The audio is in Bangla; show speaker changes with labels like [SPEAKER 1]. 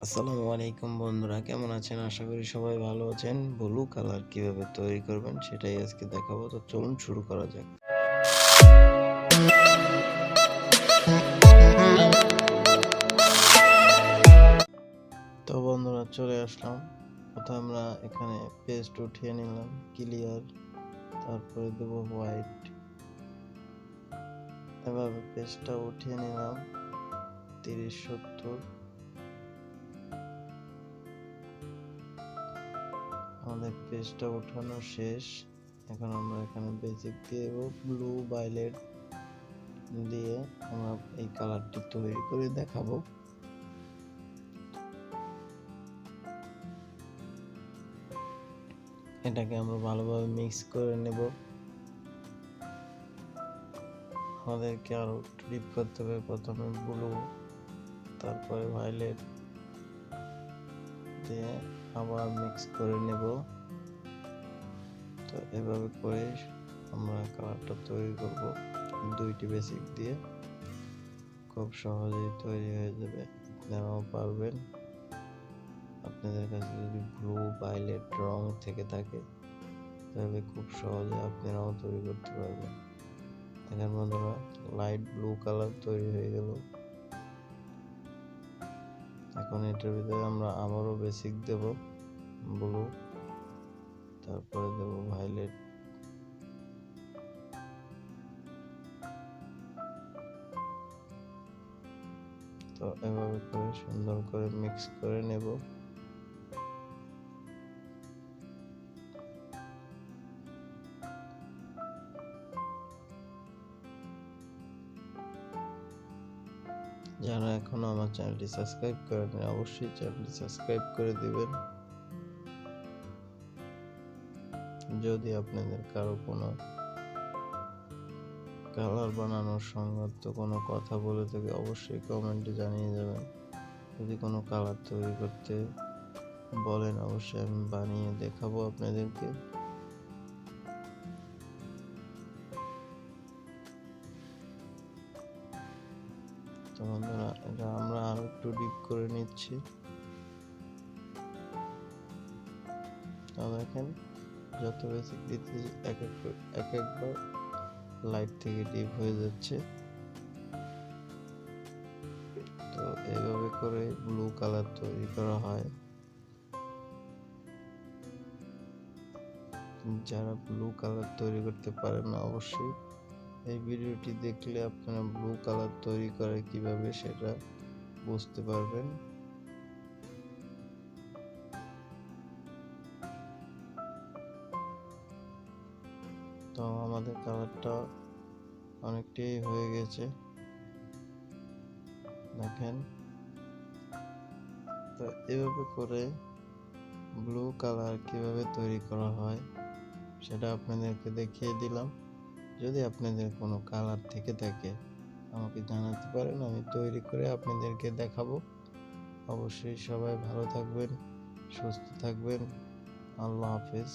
[SPEAKER 1] আসসালামু আলাইকুম বন্ধুরা, কেমন আছেন? আশা করি সবাই ভালো আছেন। ব্লু কালার কিভাবে তৈরি করবেন সেটাই আজকে দেখাবো। তো চলুন শুরু করা যাক। তো বন্ধুরা চলে আসলাম। প্রথমে আমরা এখানে পেস্ট উঠিয়ে নিলাম, ক্লিয়ার, তারপরে দেব হোয়াইট। এভাবে পেস্টটা উঠিয়ে নিলাম 30-70। আমাদের পেজটা উঠানো শেষ। এখন আমরা এখানে বেসিক দিয়ে দেবো ব্লু ভায়োলেট দিয়ে আমরা এই কালারটি তৈরি করে দেখাবো। এটাকে আমরা ভালোভাবে মিক্স করে নেব। আমাদেরকে আরো ট্রিপ করতে হবে। প্রথমে ব্লু, তারপরে ভায়োলেট দিয়ে আবার মিক্স করে নেব। তো এভাবে করে আমরা কালারটা তৈরি করব। দুইটি বেসিক দিয়ে খুব সহজেই তৈরি হয়ে যাবে, আপনারাও পারবেন। আপনাদের কাছে যদি ব্লু ভায়োলেট রং থেকে থাকে তাহলে খুব সহজে আপনারাও তৈরি করতে পারবেন। দেখেন বন্ধুরা, লাইট ব্লু কালার তৈরি হয়ে গেল। এখন এটার ভিতরে আমরা আবারও বেসিক দেব ব্লু, তারপরে দেব ভায়োলেট। তো এভাবে করে সুন্দর করে মিক্স করে নেব। যারা এখনো আমার চ্যানেলটি সাবস্ক্রাইব করেনি অবশ্যই চ্যানেলটি সাবস্ক্রাইব করে দিবেন। যদি আপনাদের কারো কোনো কালার বানানোর সংক্রান্ত কোনো কথা বলে থাকে অবশ্যই কমেন্টে জানিয়ে যাবেন। যদি কোনো কালার তৈরি করতে বলেন অবশ্যই আমি বানিয়ে দেখাবো আপনাদেরকে। তো বন্ধুরা, এটা আমরা আরো একটু ডিপ করে নিচ্ছি। দেখেন যত বেসিক দিতে একবার লাইট থেকে ডিপ হয়ে যাচ্ছে। তো এইভাবে করে ব্লু কালার তৈরি করা হয়। যারা ব্লু কালার তৈরি করতে পারেন না অবশ্যই এই ভিডিওটি দেখলে আপনারা ব্লু কালার তৈরি করে কিভাবে সেটা বুঝতে পারবেন। তো আমাদের কালারটা অনেকটাই হয়ে গেছে দেখেন। তো এভাবে করে ব্লু কালার কিভাবে তৈরি করা হয় সেটা আপনাদেরকে দেখিয়ে দিলাম। যদি আপনাদের কোনো কালার থেকে থাকে আমাকে জানাতে পারেন, আমি তৈরি করে আপনাদেরকে দেখাবো। অবশ্যই সবাই ভালো থাকবেন, সুস্থ থাকবেন। আল্লাহ হাফেজ।